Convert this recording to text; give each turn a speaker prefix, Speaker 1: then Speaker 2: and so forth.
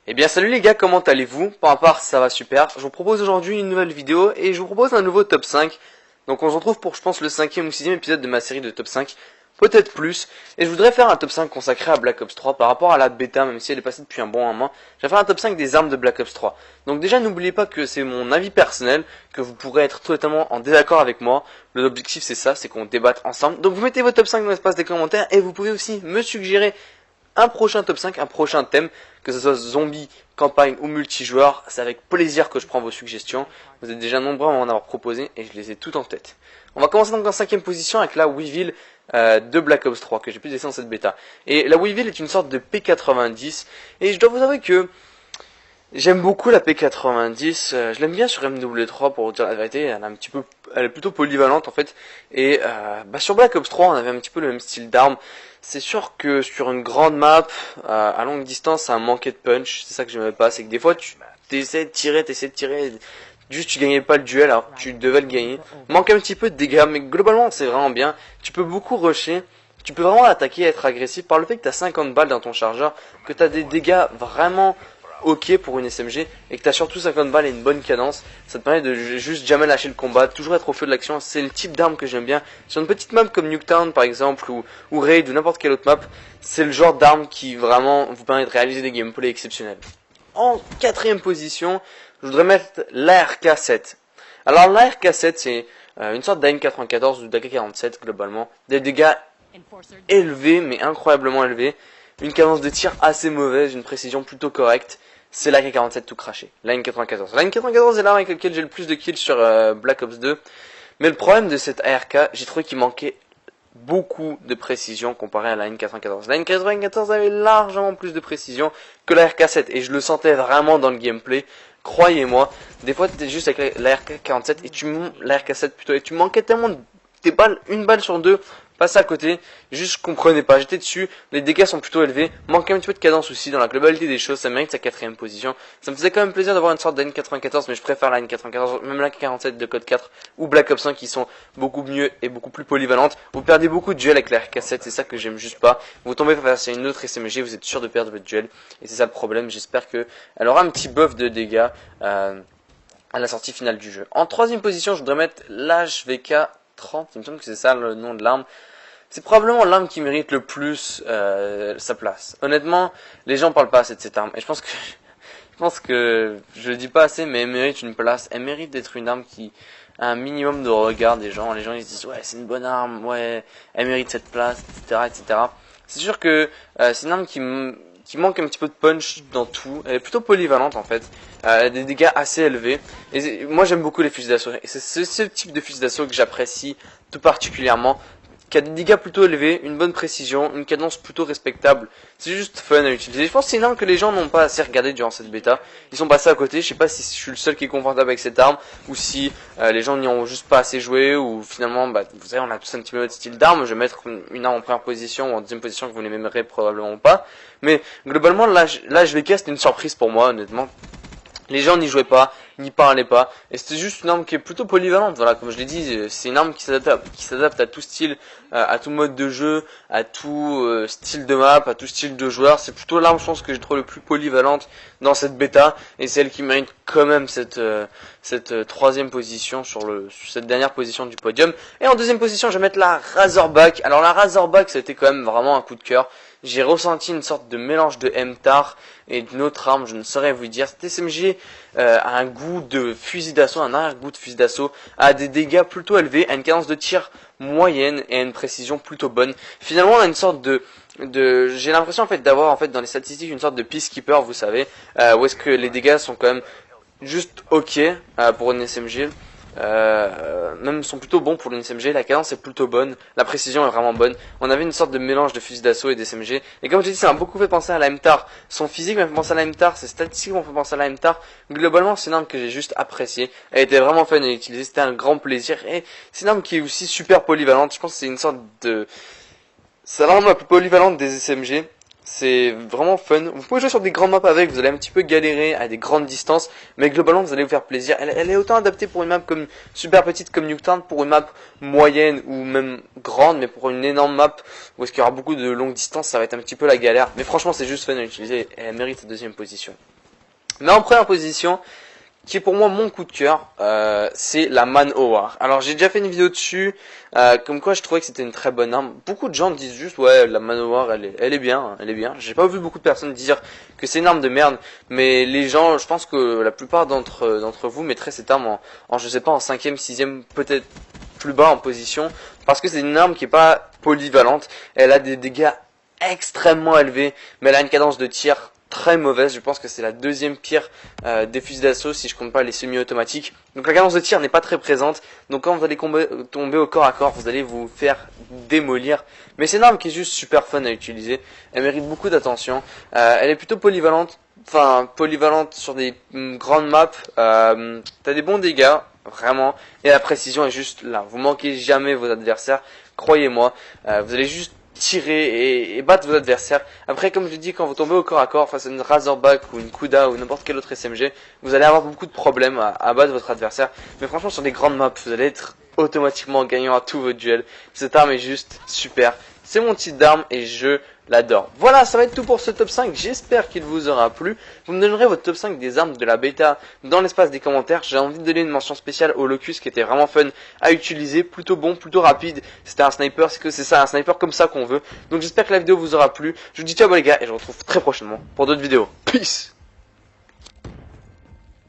Speaker 1: Eh bien salut les gars, comment allez-vous? Pour ma part ça va super. Je vous propose aujourd'hui une nouvelle vidéo et je vous propose un nouveau top 5. Donc on se retrouve pour je pense le 5e ou 6e épisode de ma série de top 5. Peut-être plus. Et je voudrais faire un top 5 consacré à Black Ops 3 par rapport à la bêta, même si elle est passée depuis un bon moment. Je vais faire un top 5 des armes de Black Ops 3. Donc déjà n'oubliez pas que c'est mon avis personnel, que vous pourrez être totalement en désaccord avec moi. L'objectif c'est ça, c'est qu'on débatte ensemble. Donc vous mettez vos top 5 dans l'espace des commentaires et vous pouvez aussi me suggérer un prochain top 5, un prochain thème, que ce soit zombie, campagne ou multijoueur. C'est avec plaisir que je prends vos suggestions. Vous êtes déjà nombreux à m'en avoir proposé et je les ai toutes en tête. On va commencer donc en 5e position avec la Weevil de Black Ops 3 que j'ai pu tester dans cette bêta. Et la Weevil est une sorte de P90 et je dois vous avouer que j'aime beaucoup la P90, je l'aime bien sur MW3 pour vous dire la vérité, elle est plutôt polyvalente en fait. Et sur Black Ops 3 on avait un petit peu le même style d'arme. C'est sûr que sur une grande map, à longue distance, ça manquait de punch, c'est ça que j'aimais pas, c'est que des fois tu essaies de tirer, juste tu gagnais pas le duel alors que tu devais le gagner. Manque un petit peu de dégâts, mais globalement c'est vraiment bien, tu peux beaucoup rusher. Tu peux vraiment attaquer et être agressif par le fait que tu as 50 balles dans ton chargeur, que tu as des dégâts vraiment ok pour une SMG et que tu as surtout 50 balles et une bonne cadence. Ça te permet de juste jamais lâcher le combat, toujours être au feu de l'action. C'est le type d'arme que j'aime bien. Sur une petite map comme Nuketown par exemple ou Raid ou n'importe quelle autre map, c'est le genre d'arme qui vraiment vous permet de réaliser des gameplays exceptionnels. En 4e position, je voudrais mettre l'ARK-7. Alors l'ARK-7 c'est une sorte d'AN-94 ou d'AK-47 globalement. Des dégâts élevés mais incroyablement élevés. Une cadence de tir assez mauvaise, une précision plutôt correcte. C'est l'AK-47 tout craché. L'AN-94. L'AN-94 est l'arme avec laquelle j'ai le plus de kills sur Black Ops 2. Mais le problème de cette ARK, j'ai trouvé qu'il manquait beaucoup de précision comparé à la N94. La N94 avait largement plus de précision que la RK7 et je le sentais vraiment dans le gameplay. Croyez-moi, des fois t'étais juste avec la RK47 et la RK7 plutôt et tu manquais tellement des balles, une balle sur deux passait à côté, juste je comprenais pas, j'étais dessus, les dégâts sont plutôt élevés, manque un petit peu de cadence aussi dans la globalité des choses, ça mérite sa 4e position. Ça me faisait quand même plaisir d'avoir une sorte de N94, mais je préfère la N94, même la 47 de code 4 ou Black Ops 5 qui sont beaucoup mieux et beaucoup plus polyvalentes. Vous perdez beaucoup de duels avec la RK7, c'est ça que j'aime juste pas. Vous tombez face à une autre SMG, vous êtes sûr de perdre votre duel et c'est ça le problème. J'espère que elle aura un petit buff de dégâts à la sortie finale du jeu. En 3e position, je voudrais mettre l'HVK 30, il me semble que c'est ça le nom de l'arme. C'est probablement l'arme qui mérite le plus sa place. Honnêtement, les gens parlent pas assez de cette arme. Et je pense que je le dis pas assez, mais elle mérite une place. Elle mérite d'être une arme qui a un minimum de regard des gens. Les gens ils se disent ouais c'est une bonne arme, ouais elle mérite cette place, etc., etc. C'est sûr que c'est une arme qui manque un petit peu de punch dans tout. Elle est plutôt polyvalente en fait. Elle a des dégâts assez élevés. Et moi j'aime beaucoup les fusils d'assaut. Et c'est ce type de fusil d'assaut que j'apprécie tout particulièrement. Qui a des dégâts plutôt élevés, une bonne précision, une cadence plutôt respectable. C'est juste fun à utiliser. Je pense que c'est une arme que les gens n'ont pas assez regardé durant cette bêta. Ils sont passés à côté. Je sais pas si je suis le seul qui est confortable avec cette arme ou si les gens n'y ont juste pas assez joué ou finalement, vous savez, on a tous un petit peu notre style d'arme. Je vais mettre une arme en première position ou en 2e position que vous n'aimerez probablement pas. Mais globalement, l'HVK c'était une surprise pour moi, honnêtement. Les gens n'y jouaient pas, n'y parlaient pas, et c'était juste une arme qui est plutôt polyvalente. Voilà, comme je l'ai dit, c'est une arme qui s'adapte à tout style, à tout mode de jeu, à tout style de map, à tout style de joueur. C'est plutôt l'arme, je pense, que j'ai trouvé le plus polyvalente dans cette bêta, et c'est elle qui mérite quand même cette 3e position sur cette dernière position du podium. Et en 2e position, je vais mettre la Razorback. Alors la Razorback, ça a été quand même vraiment un coup de cœur. J'ai ressenti une sorte de mélange de MTAR et d'une autre arme, je ne saurais vous dire. Cette SMG a un goût de fusil d'assaut, un arrière-goût de fusil d'assaut, a des dégâts plutôt élevés, a une cadence de tir moyenne et a une précision plutôt bonne. Finalement, on a une sorte j'ai l'impression en fait d'avoir en fait dans les statistiques une sorte de peacekeeper, vous savez, où est-ce que les dégâts sont quand même juste ok pour une SMG. Même sont plutôt bons pour une SMG, la cadence est plutôt bonne, la précision est vraiment bonne. On avait une sorte de mélange de fusil d'assaut et d'SMG. Et comme j'ai dit, ça m'a beaucoup fait penser à la MTAR. Son physique m'a fait penser à la MTAR, ses statistiques m'ont fait penser à la MTAR. Globalement, c'est une arme que j'ai juste appréciée. Elle était vraiment fun à utiliser, c'était un grand plaisir. Et c'est une arme qui est aussi super polyvalente. Je pense que c'est une sorte de... C'est l'arme la plus polyvalente des SMG. C'est vraiment fun. Vous pouvez jouer sur des grandes maps avec, vous allez un petit peu galérer à des grandes distances, mais globalement vous allez vous faire plaisir. Elle est autant adaptée pour une map comme super petite comme Nuketown, pour une map moyenne ou même grande, mais pour une énorme map où est-ce qu'il y aura beaucoup de longues distances, ça va être un petit peu la galère. Mais franchement c'est juste fun à utiliser et elle mérite la deuxième position. Mais en première position, qui est pour moi mon coup de cœur, c'est la Man-O-War. Alors j'ai déjà fait une vidéo dessus, comme quoi je trouvais que c'était une très bonne arme. Beaucoup de gens disent juste ouais la Man-O-War elle est bien, elle est bien. J'ai pas vu beaucoup de personnes dire que c'est une arme de merde, mais les gens, je pense que la plupart d'entre vous mettraient cette arme en je sais pas en 5ème, 6ème, peut-être plus bas en position, parce que c'est une arme qui est pas polyvalente. Elle a des dégâts extrêmement élevés, mais elle a une cadence de tir très mauvaise. Je pense que c'est la deuxième pire des fusils d'assaut si je compte pas les semi-automatiques. Donc la cadence de tir n'est pas très présente. Donc quand vous allez tomber au corps à corps, vous allez vous faire démolir. Mais c'est une arme qui est juste super fun à utiliser. Elle mérite beaucoup d'attention. Elle est plutôt polyvalente. Enfin, polyvalente sur des grandes maps. T'as des bons dégâts, vraiment. Et la précision est juste là. Vous manquez jamais vos adversaires. Croyez-moi. Vous allez juste tirer et battre vos adversaires. Après, comme je l'ai dit, quand vous tombez au corps à corps face à une Razorback ou une Kuda ou n'importe quel autre SMG, vous allez avoir beaucoup de problèmes à battre votre adversaire. Mais franchement, sur des grandes maps, vous allez être automatiquement gagnant à tous vos duels. Cette arme est juste super. C'est mon type d'arme et je l'adore. Voilà, ça va être tout pour ce top 5. J'espère qu'il vous aura plu. Vous me donnerez votre top 5 des armes de la bêta dans l'espace des commentaires. J'ai envie de donner une mention spéciale au Locus qui était vraiment fun à utiliser. Plutôt bon, plutôt rapide. C'était un sniper, c'est que c'est ça, un sniper comme ça qu'on veut. Donc j'espère que la vidéo vous aura plu. Je vous dis ciao les gars et je vous retrouve très prochainement pour d'autres vidéos. Peace!